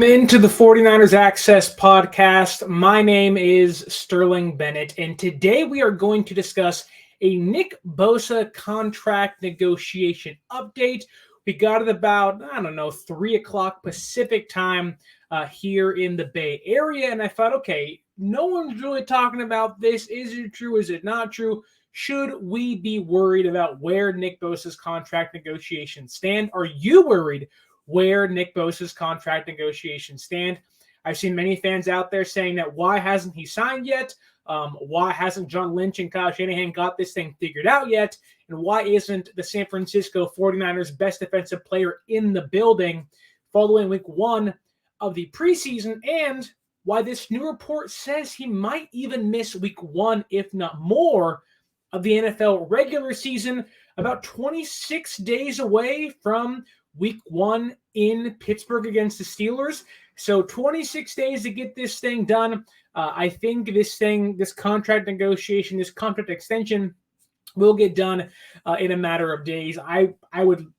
Into the 49ers Access podcast. My name is Sterling Bennett, and today we are going to discuss a Nick Bosa contract negotiation update. We got it about, 3 o'clock Pacific time here in the Bay Area, and I thought, okay, no one's really talking about this. Is it true? Is it not true? Should we be worried about where Nick Bosa's contract negotiations stand? Are you worried where Nick Bosa's contract negotiations stand? I've seen many fans out there saying that why hasn't he signed yet? Why hasn't John Lynch and Kyle Shanahan got this thing figured out yet? And why isn't the San Francisco 49ers best defensive player in the building following week one of the preseason? And why this new report says he might even miss week one, if not more, of the NFL regular season, about 26 days away from week one in Pittsburgh against the Steelers. So 26 days to get this thing done. I think this contract negotiation, this contract extension will get done in a matter of days. I would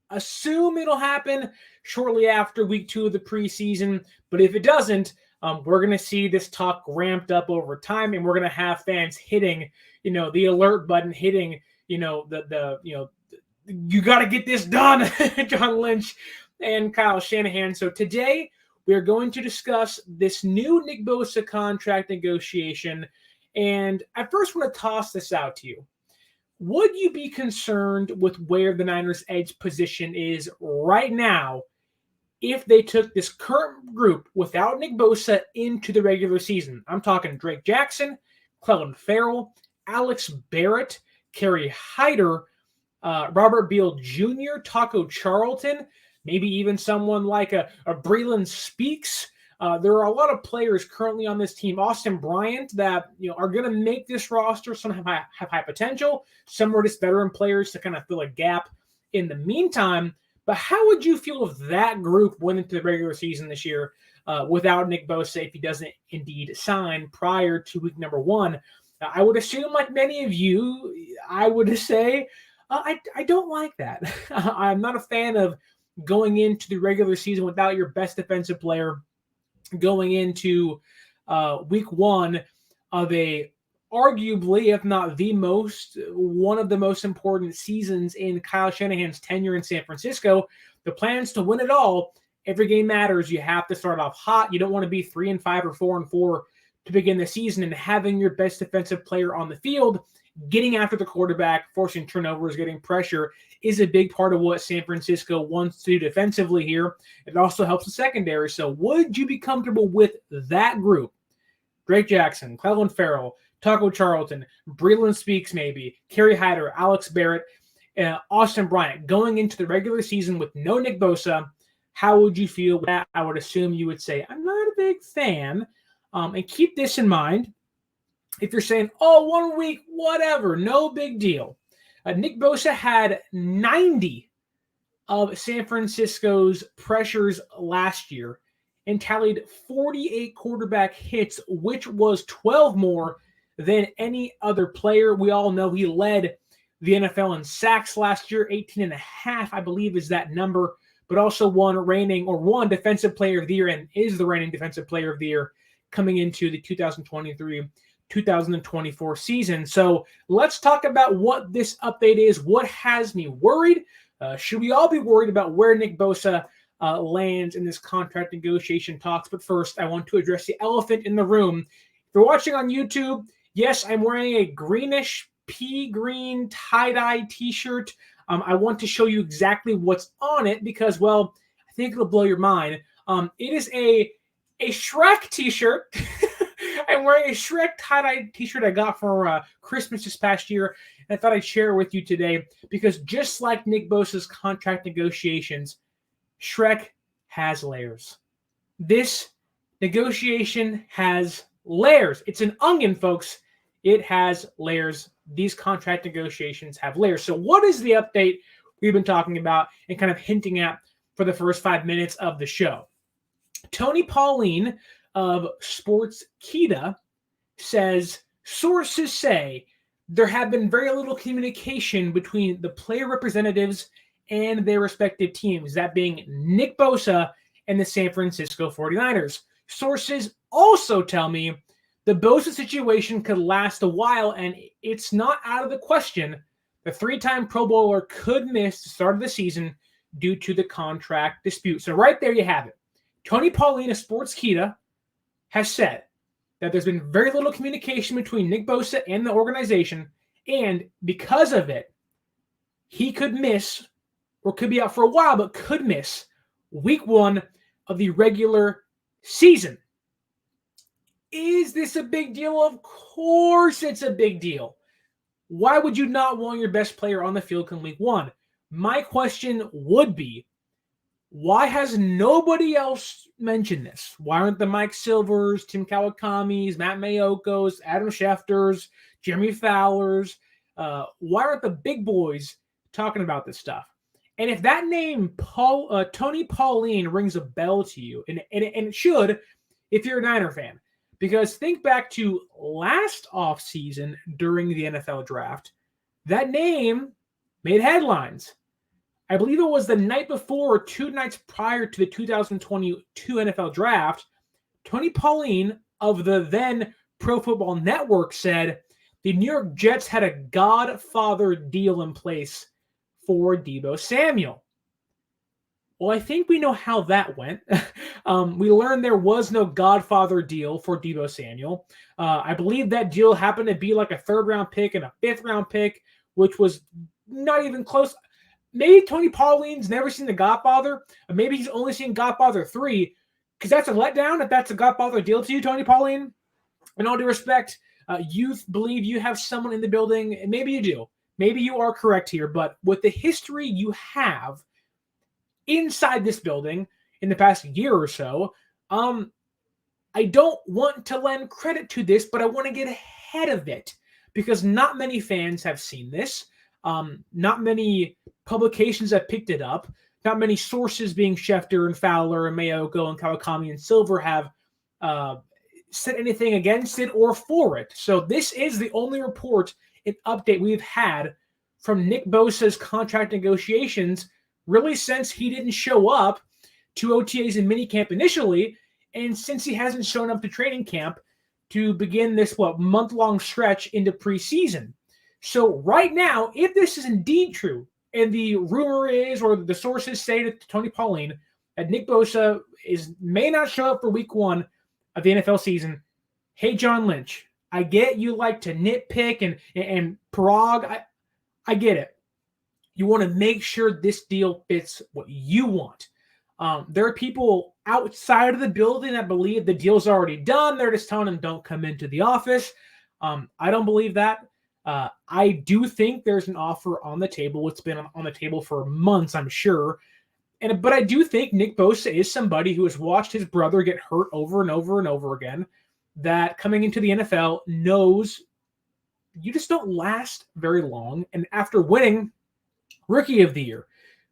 assume it'll happen shortly after week two of the preseason. But if it doesn't, we're going to see this talk ramped up over time, and we're going to have fans hitting, the alert button, hitting, you got to get this done, John Lynch and Kyle Shanahan. So today we are going to discuss this new Nick Bosa contract negotiation. And I first want to toss this out to you. Would you be concerned with where the Niners' edge position is right now if they took this current group without Nick Bosa into the regular season? I'm talking Drake Jackson, Clelin Ferrell, Alex Barrett, Kerry Hyder, Robert Beal Jr., Taco Charlton, maybe even someone like a Breland Speaks. There are a lot of players currently on this team, Austin Bryant, that are going to make this roster. Some have high potential. Some are just veteran players to kind of fill a gap in the meantime. But how would you feel if that group went into the regular season this year without Nick Bosa if he doesn't indeed sign prior to week number one? I would assume, like many of you, I would say, I don't like that. I'm not a fan of going into the regular season without your best defensive player, going into week one of a arguably, if not one of the most important seasons in Kyle Shanahan's tenure in San Francisco. The plan's to win it all. Every game matters. You have to start off hot. You don't want to be 3-5 or 4-4 to begin the season, and having your best defensive player on the field, getting after the quarterback, forcing turnovers, getting pressure is a big part of what San Francisco wants to do defensively here. It also helps the secondary. So would you be comfortable with that group? Drake Jackson, Clelin Ferrell, Taco Charlton, Breland Speaks maybe, Kerry Hyder, Alex Barrett, Austin Bryant going into the regular season with no Nick Bosa. How would you feel with that? I would assume you would say, I'm not a big fan. And keep this in mind. If you're saying, 1 week, whatever, no big deal. Nick Bosa had 90 of San Francisco's pressures last year and tallied 48 quarterback hits, which was 12 more than any other player. We all know he led the NFL in sacks last year, 18.5, I believe is that number, but also won Defensive Player of the Year and is the reigning Defensive Player of the Year coming into the 2023-2024 season. So let's talk about what this update is. What has me worried? Should we all be worried about where Nick Bosa lands in this contract negotiation talks? But first, I want to address the elephant in the room. If you're watching on YouTube, yes, I'm wearing a greenish pea green tie-dye t-shirt. I want to show you exactly what's on it because, well, I think it'll blow your mind. It is a Shrek t-shirt. I'm wearing a Shrek tie-dye t-shirt I got for Christmas this past year, and I thought I'd share it with you today because just like Nick Bosa's contract negotiations, Shrek has layers. This negotiation has layers. It's an onion, folks. It has layers. These contract negotiations have layers. So what is the update we've been talking about and kind of hinting at for the first 5 minutes of the show? Tony Pauline of Sportskeeda says, sources say there have been very little communication between the player representatives and their respective teams, that being Nick Bosa and the San Francisco 49ers. Sources also tell me the Bosa situation could last a while, and it's not out of the question the 3-time Pro Bowler could miss the start of the season due to the contract dispute. So right there you have it. Tony Pauline of Sportskeeda has said that there's been very little communication between Nick Bosa and the organization, and because of it, he could miss, or could be out for a while, but could miss week 1 of the regular season. Is this a big deal? Of course it's a big deal. Why would you not want your best player on the field come week 1? My question would be, why has nobody else mentioned this? Why aren't the Mike Silvers, Tim Kawakamis, Matt Mayokos, Adam Schefters, Jeremy Fowlers, why aren't the big boys talking about this stuff? And if that name, Tony Pauline, rings a bell to you, and it should if you're a Niner fan, because think back to last offseason during the NFL draft, that name made headlines. I believe it was the night before or 2 nights prior to the 2022 NFL draft. Tony Pauline of the then Pro Football Network said the New York Jets had a Godfather deal in place for Deebo Samuel. Well, I think we know how that went. We learned there was no Godfather deal for Deebo Samuel. I believe that deal happened to be like a 3rd-round pick and a 5th-round pick, which was not even close. Maybe Tony Pauline's never seen The Godfather, or maybe he's only seen Godfather 3, because that's a letdown if that's a Godfather deal to you, Tony Pauline. In all due respect, you believe you have someone in the building, and maybe you do. Maybe you are correct here, but with the history you have inside this building in the past year or so, I don't want to lend credit to this, but I want to get ahead of it because not many fans have seen this. Not many publications have picked it up. Not many sources, being Schefter and Fowler and Mayoko and Kawakami and Silver, have said anything against it or for it. So this is the only report and update we've had from Nick Bosa's contract negotiations really since he didn't show up to OTAs and minicamp initially, and since he hasn't shown up to training camp to begin this, month-long stretch into preseason. So right now, if this is indeed true, and the rumor is, or the sources say to Tony Pauline, that Nick Bosa may not show up for week 1 of the NFL season, hey, John Lynch, I get you like to nitpick and Parag. I get it. You want to make sure this deal fits what you want. There are people outside of the building that believe the deal's already done. They're just telling them don't come into the office. I don't believe that. I do think there's an offer on the table. It's been on the table for months, I'm sure. But I do think Nick Bosa is somebody who has watched his brother get hurt over and over and over again, that coming into the NFL knows you just don't last very long. And after winning Rookie of the Year,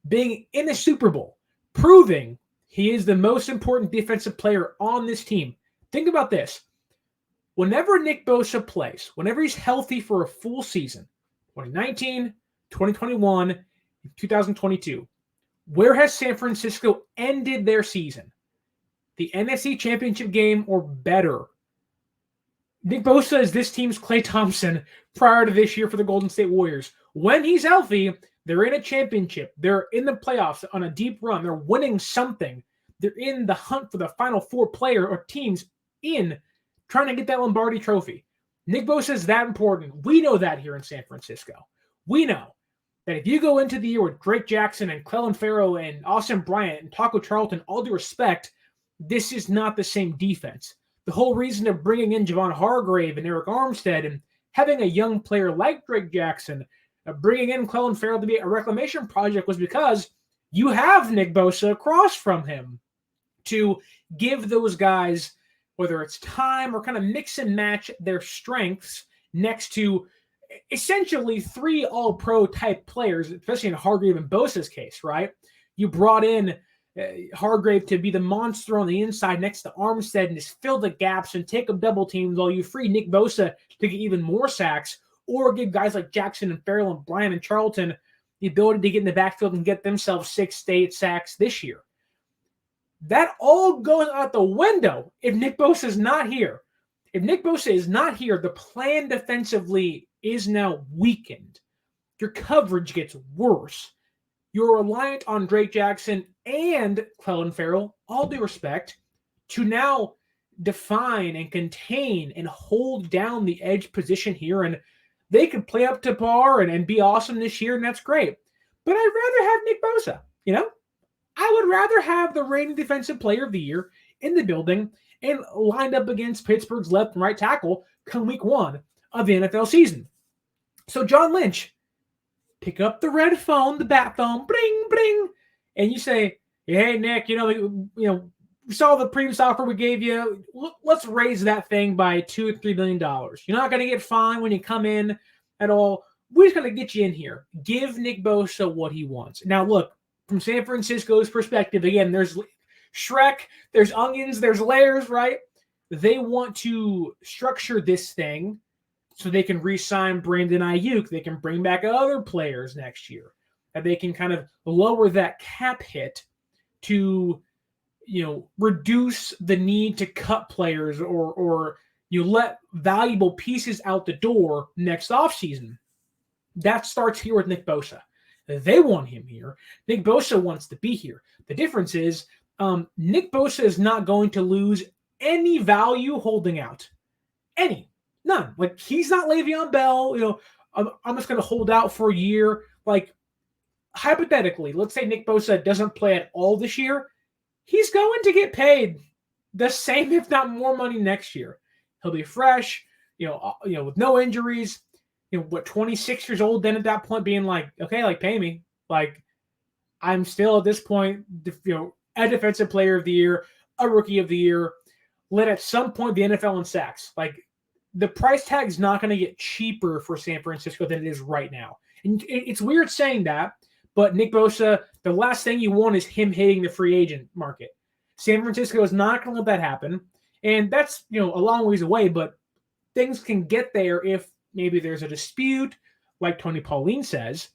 being in the Super Bowl, proving he is the most important defensive player on this team. Think about this. Whenever Nick Bosa plays, whenever he's healthy for a full season, 2019, 2021, and 2022, where has San Francisco ended their season? The NFC Championship game or better. Nick Bosa is this team's Klay Thompson prior to this year for the Golden State Warriors. When he's healthy, they're in a championship. They're in the playoffs on a deep run. They're winning something. They're in the hunt for the final 4 player or teams in trying to get that Lombardi trophy. Nick Bosa is that important. We know that here in San Francisco. We know that if you go into the year with Drake Jackson and Clelin Ferrell and Austin Bryant and Taco Charlton, all due respect, this is not the same defense. The whole reason of bringing in Javon Hargrave and Eric Armstead and having a young player like Drake Jackson, bringing in Clelin Ferrell to be a reclamation project, was because you have Nick Bosa across from him to give those guys, whether it's time or kind of mix and match their strengths next to essentially 3 all-pro type players, especially in Hargrave and Bosa's case, right? You brought in Hargrave to be the monster on the inside next to Armstead and just fill the gaps and take up double teams while you free Nick Bosa to get even more sacks, or give guys like Jackson and Ferrell and Bryant and Charlton the ability to get in the backfield and get themselves 6 to 8 sacks this year. That all goes out the window if Nick Bosa is not here. If Nick Bosa is not here, the plan defensively is now weakened. Your coverage gets worse. You're reliant on Drake Jackson and Clelin Ferrell, all due respect, to now define and contain and hold down the edge position here. And they could play up to par and be awesome this year, and that's great. But I'd rather have Nick Bosa, I would rather have the reigning defensive player of the year in the building and lined up against Pittsburgh's left and right tackle come week 1 of the NFL season. So John Lynch, pick up the red phone, the bat phone, bring, bring, and you say, hey, Nick, we saw the previous offer we gave you. Let's raise that thing by $2 or $3 million. You're not going to get fined when you come in at all. We're just going to get you in here. Give Nick Bosa what he wants. Now, look, from San Francisco's perspective, again, there's Shrek, there's onions, there's layers, right? They want to structure this thing so they can re-sign Brandon Ayuk. They can bring back other players next year. And they can kind of lower that cap hit to, reduce the need to cut players or you let valuable pieces out the door next offseason. That starts here with Nick Bosa. They want him here. Nick Bosa wants to be here. The difference is Nick Bosa is not going to lose any value holding out. Any. None. Like, he's not Le'Veon Bell. I'm just going to hold out for a year. Like, hypothetically, let's say Nick Bosa doesn't play at all this year. He's going to get paid the same, if not more money next year. He'll be fresh, with no injuries. 26 years old then at that point being like, okay, like, pay me. Like, I'm still at this point, a defensive player of the year, a rookie of the year, led at some point the NFL in sacks. Like, the price tag is not going to get cheaper for San Francisco than it is right now. And it's weird saying that, but Nick Bosa, the last thing you want is him hitting the free agent market. San Francisco is not going to let that happen. And that's, a long ways away, but things can get there if maybe there's a dispute, like Tony Pauline says,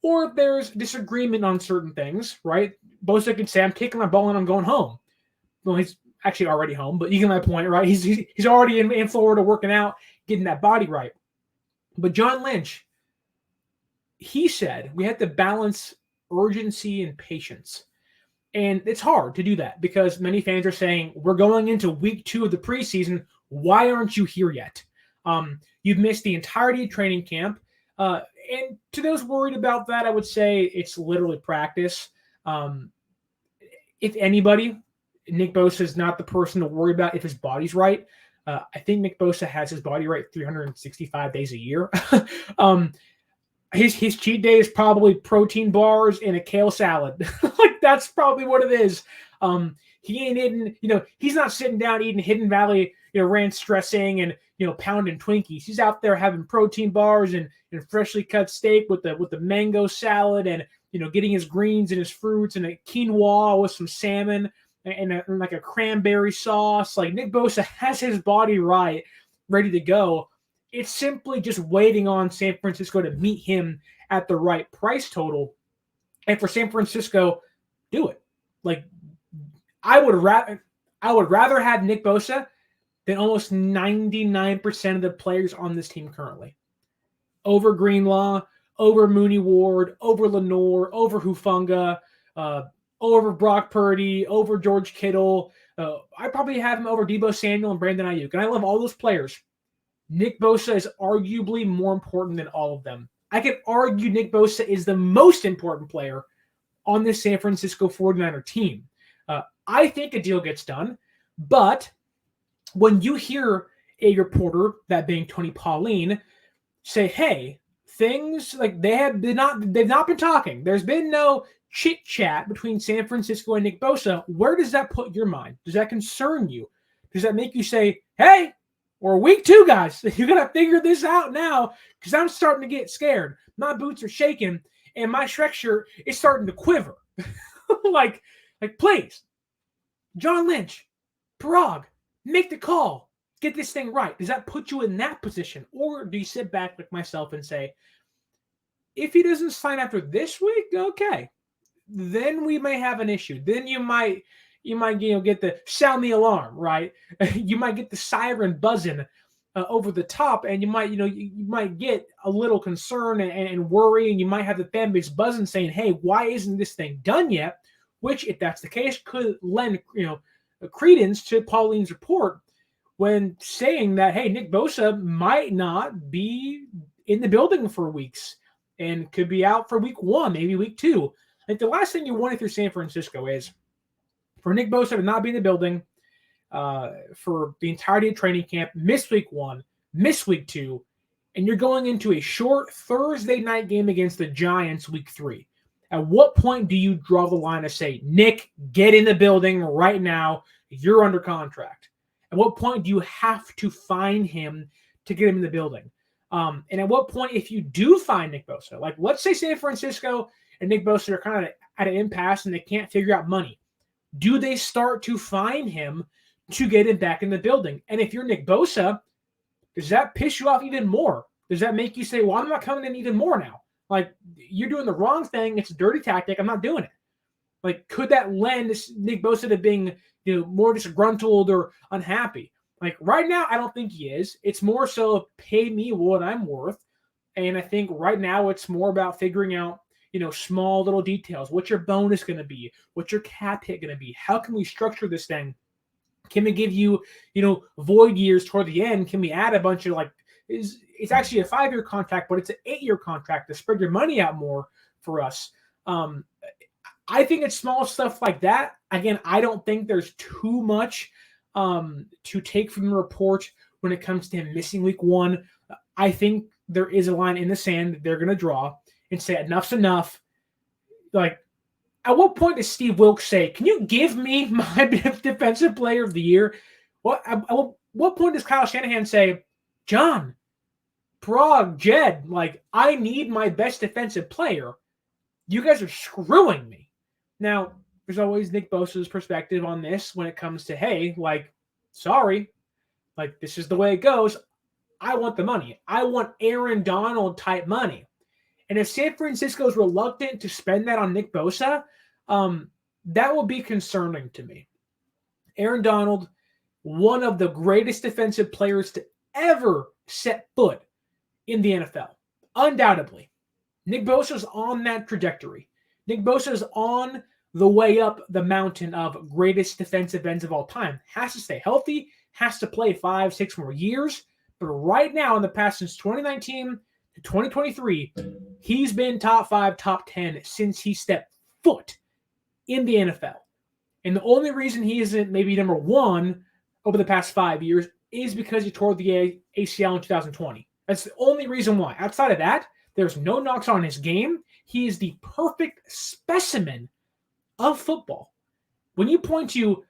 or if there's disagreement on certain things, right? Bosa could say, I'm kicking my ball and I'm going home. Well, he's actually already home, but you get my point, right? He's already in Florida working out, getting that body right. But John Lynch, he said we have to balance urgency and patience. And it's hard to do that because many fans are saying, we're going into week 2 of the preseason. Why aren't you here yet? You've missed the entirety of training camp. And to those worried about that, I would say it's literally practice. If anybody, Nick Bosa is not the person to worry about if his body's right. I think Nick Bosa has his body right 365 days a year. His cheat day is probably protein bars and a kale salad. Like, that's probably what it is. He ain't eating, he's not sitting down eating Hidden Valley, ranch dressing and, pounding Twinkies. He's out there having protein bars and freshly cut steak with the mango salad and, getting his greens and his fruits and a quinoa with some salmon and like a cranberry sauce. Like, Nick Bosa has his body right, ready to go. It's simply just waiting on San Francisco to meet him at the right price total. And for San Francisco, do it. Like, I would rather have Nick Bosa than almost 99% of the players on this team currently. Over Greenlaw, over Mooney Ward, over Lenore, over Hufanga, over Brock Purdy, over George Kittle. I probably have him over Deebo Samuel and Brandon Ayuk. And I love all those players. Nick Bosa is arguably more important than all of them. I could argue Nick Bosa is the most important player on this San Francisco 49er team. I think a deal gets done, but when you hear a reporter, that being Tony Pauline, say, hey, things like they've not been talking. There's been no chit chat between San Francisco and Nick Bosa. Where does that put your mind? Does that concern you? Does that make you say, hey, we're week 2, guys. You got to figure this out now because I'm starting to get scared. My boots are shaking and my Shrek shirt is starting to quiver. like, please, John Lynch, Parag, make the call. Get this thing right. Does that put you in that position? Or do you sit back like myself and say, if he doesn't sign after this week, okay, then we may have an issue. Then you might, You might, get the sound the alarm, right? You might get the siren buzzing over the top, and you might, you might get a little concern and worry, and you might have the fan base buzzing saying, hey, why isn't this thing done yet? Which, if that's the case, could lend, credence to Pauline's report when saying that, hey, Nick Bosa might not be in the building for weeks and could be out for week 1, maybe week 2. Like, the last thing you want if you're San Francisco is for Nick Bosa to not be in the building for the entirety of training camp, miss week 1, miss week 2, and you're going into a short Thursday night game against the Giants week 3. At what point do you draw the line to say, Nick, get in the building right now, you're under contract? At what point do you have to find him to get him in the building? And at what point, if you do find Nick Bosa, like let's say San Francisco and Nick Bosa are kind of at an impasse and they can't figure out money, do they start to find him to get him back in the building? And if you're Nick Bosa, does that piss you off even more? Does that make you say, well, I'm not coming in even more now? Like, you're doing the wrong thing. It's a dirty tactic. I'm not doing it. Like, could that lend Nick Bosa to being, more disgruntled or unhappy? Like, right now, I don't think he is. It's more so pay me what I'm worth. And I think right now it's more about figuring out, small little details. What's your bonus going to be? What's your cap hit going to be? How can we structure this thing? Can we give you, void years toward the end? Can we add a bunch of it's actually a 5-year contract, but it's an 8-year contract to spread your money out more for us. I think it's small stuff like that. Again, I don't think there's too much to take from the report when it comes to him missing week 1. I think there is a line in the sand that they're going to draw and say enough's enough. Like, at what point does Steve Wilkes say, can you give me my defensive player of the year? At what point does Kyle Shanahan say, John, Prague, Jed, I need my best defensive player. You guys are screwing me. Now, there's always Nick Bosa's perspective on this when it comes to, hey, sorry, this is the way it goes. I want the money. I want Aaron Donald type money. And if San Francisco is reluctant to spend that on Nick Bosa, that will be concerning to me. Aaron Donald, one of the greatest defensive players to ever set foot in the NFL. Undoubtedly. Nick Bosa is on that trajectory. Nick Bosa is on the way up the mountain of greatest defensive ends of all time. Has to stay healthy, has to play 5-6 more years. But right now, in the past, since 2019 to 2023, he's been top 5, top 10 since he stepped foot in the NFL. And the only reason he isn't maybe number 1 over the past 5 years is because he tore the ACL in 2020. That's the only reason why. Outside of that, there's no knocks on his game. He is the perfect specimen of football. When you point to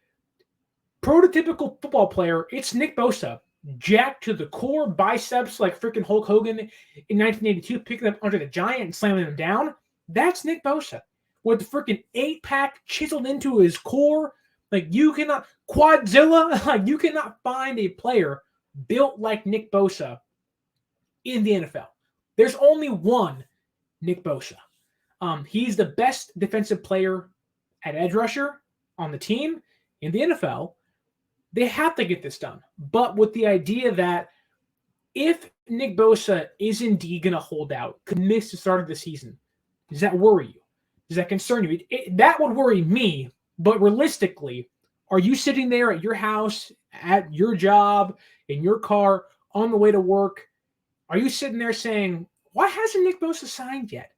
prototypical football player, it's Nick Bosa. Jacked to the core, biceps like freaking Hulk Hogan in 1982, picking up under the giant and slamming him down. That's Nick Bosa. With the freaking 8-pack chiseled into his core. You cannot, Quadzilla, you cannot find a player built like Nick Bosa in the NFL. There's only one Nick Bosa. He's the best defensive player at edge rusher on the team in the NFL. They have to get this done. But with the idea that if Nick Bosa is indeed going to hold out, could miss the start of the season, does that worry you? Does that concern you? That would worry me. But realistically, are you sitting there at your house, at your job, in your car, on the way to work? Are you sitting there saying, why hasn't Nick Bosa signed yet?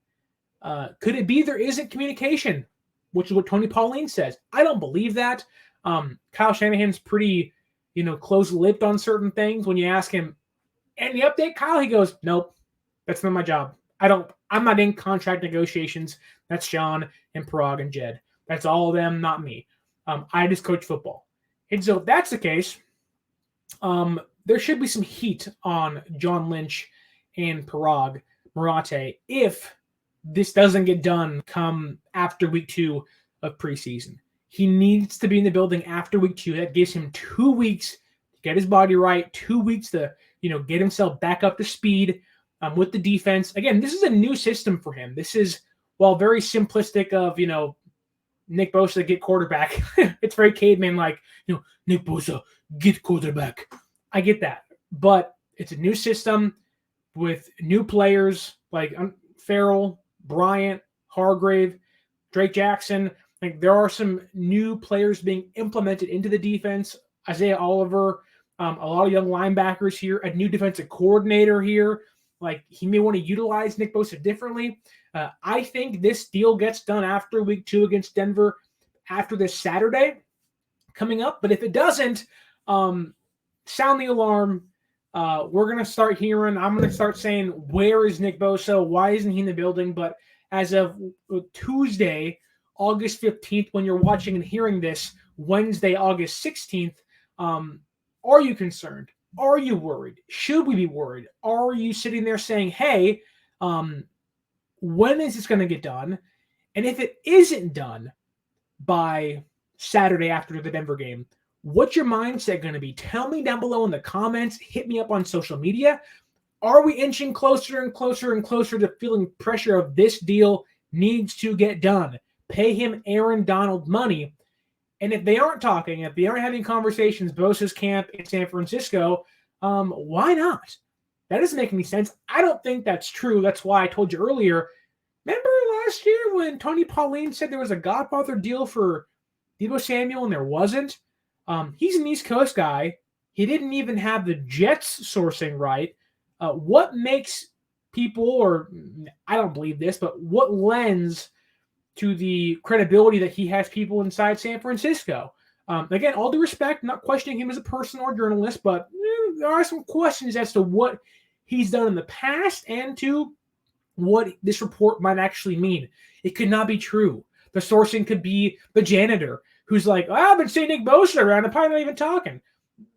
Could it be there isn't communication, which is what Tony Pauline says? I don't believe that. Kyle Shanahan's pretty, close-lipped on certain things. When you ask him, any update, Kyle? He goes, nope, that's not my job. I'm not in contract negotiations. That's John and Prague and Jed. That's all of them, not me. I just coach football. And so if that's the case, there should be some heat on John Lynch and Parag Marate if this doesn't get done come after week 2 of preseason. He needs to be in the building after week 2. That gives him 2 weeks to get his body right, 2 weeks to, get himself back up to speed with the defense. Again, this is a new system for him. This is, while very simplistic of, Nick Bosa get quarterback. It's very caveman like, Nick Bosa get quarterback. I get that. But it's a new system with new players like Farrell, Bryant, Hargrave, Drake Jackson. Like there are some new players being implemented into the defense. Isaiah Oliver, a lot of young linebackers here, a new defensive coordinator here. Like he may want to utilize Nick Bosa differently. I think this deal gets done after week 2 against Denver, after this Saturday coming up. But if it doesn't, sound the alarm. We're going to start hearing, I'm going to start saying, where is Nick Bosa? Why isn't he in the building? But as of Tuesday, August 15th, when you're watching and hearing this, Wednesday, August 16th, are you concerned? Are you worried? Should we be worried? Are you sitting there saying, hey, when is this going to get done? And if it isn't done by Saturday after the Denver game, what's your mindset going to be? Tell me down below in the comments. Hit me up on social media. Are we inching closer and closer and closer to feeling pressure of this deal needs to get done? Pay him Aaron Donald money. And if they aren't talking, if they aren't having conversations, Bosa's camp in San Francisco, why not? That doesn't make any sense. I don't think that's true. That's why I told you earlier. Remember last year when Tony Pauline said there was a Godfather deal for Deebo Samuel and there wasn't? He's an East Coast guy. He didn't even have the Jets sourcing right. What makes people, or I don't believe this, but what lends to the credibility that he has people inside San Francisco? Again, all due respect, not questioning him as a person or journalist, but there are some questions as to what he's done in the past and to what this report might actually mean. It could not be true. The sourcing could be the janitor who's like, I've been seeing Nick Bosa around. I'm probably not even talking.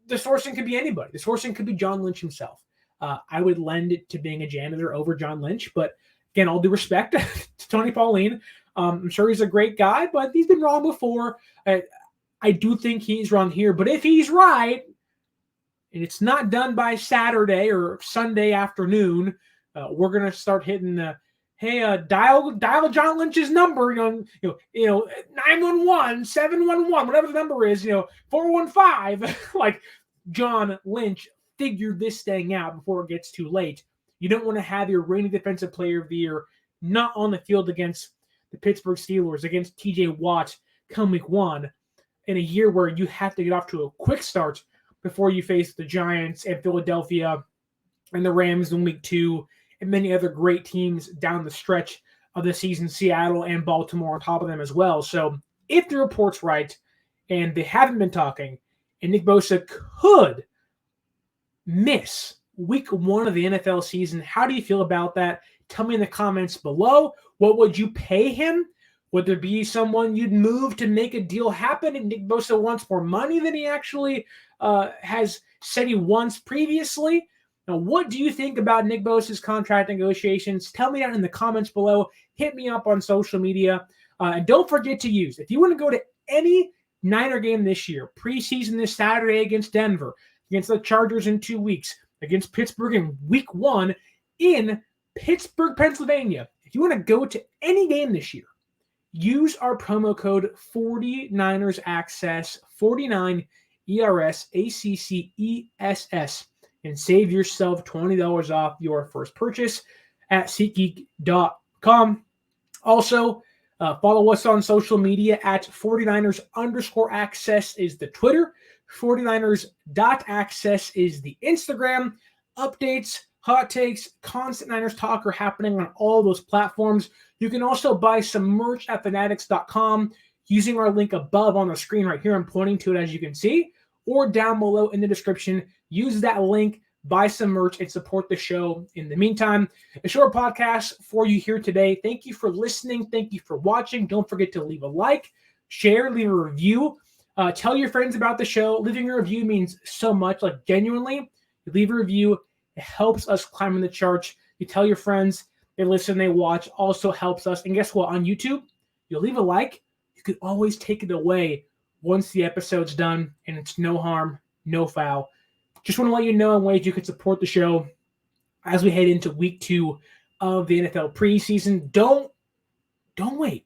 The sourcing could be anybody. The sourcing could be John Lynch himself. I would lend it to being a janitor over John Lynch. But again, all due respect to Tony Pauline. I'm sure he's a great guy, but he's been wrong before. I do think he's wrong here. But if he's right, and it's not done by Saturday or Sunday afternoon, we're going to start hitting the, hey, dial John Lynch's number, 911, 711, whatever the number is, 415. Like John Lynch figured this thing out before it gets too late. You don't want to have your reigning defensive player of the year not on the field against the Pittsburgh Steelers, against TJ Watt come week 1 in a year where you have to get off to a quick start before you face the Giants and Philadelphia and the Rams in week 2 and many other great teams down the stretch of the season, Seattle and Baltimore on top of them as well. So if the report's right and they haven't been talking and Nick Bosa could miss week 1 of the NFL season, how do you feel about that? Tell me in the comments below. What would you pay him? Would there be someone you'd move to make a deal happen? And Nick Bosa wants more money than he actually has said he wants previously. Now, what do you think about Nick Bosa's contract negotiations? Tell me down in the comments below. Hit me up on social media. And don't forget to use, if you want to go to any Niner game this year, preseason this Saturday against Denver, against the Chargers in 2 weeks, against Pittsburgh in week 1 in Pittsburgh, Pennsylvania. If you want to go to any game this year, use our promo code 49ersaccess, 49 ERSACCESS, and save yourself $20 off your first purchase at SeatGeek.com. Also, follow us on social media at 49ers_access is the Twitter. 49ers.access is the Instagram. Updates, hot takes, constant Niners talk are happening on all those platforms. You can also buy some merch at Fanatics.com using our link above on the screen right here. I'm pointing to it as you can see, or down below in the description. Use that link, buy some merch, and support the show. In the meantime, a short podcast for you here today. Thank you for listening. Thank you for watching. Don't forget to leave a like, share, leave a review. Tell your friends about the show. Leaving a review means so much. Like, genuinely, you leave a review. It helps us climb in the charts. You tell your friends. They listen, they watch. Also helps us. And guess what? On YouTube, you'll leave a like. You could always take it away once the episode's done, and it's no harm, no foul. Just want to let you know in ways you can support the show as we head into week 2 of the NFL preseason. Don't wait.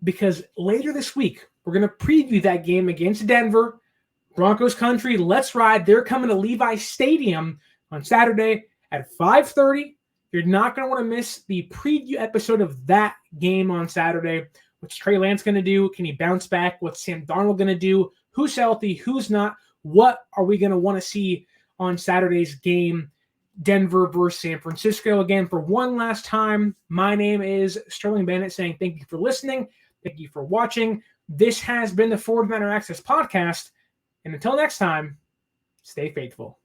because later this week, we're going to preview that game against Denver. Broncos country, let's ride. They're coming to Levi Stadium on Saturday at 5:30. You're not going to want to miss the preview episode of that game on Saturday. What's Trey Lance going to do? Can he bounce back? What's Sam Darnold going to do? Who's healthy? Who's not? What are we going to want to see on Saturday's game, Denver versus San Francisco? Again, for one last time, my name is Sterling Bennett saying thank you for listening. Thank you for watching. This has been the 49er Access Podcast. And until next time, stay faithful.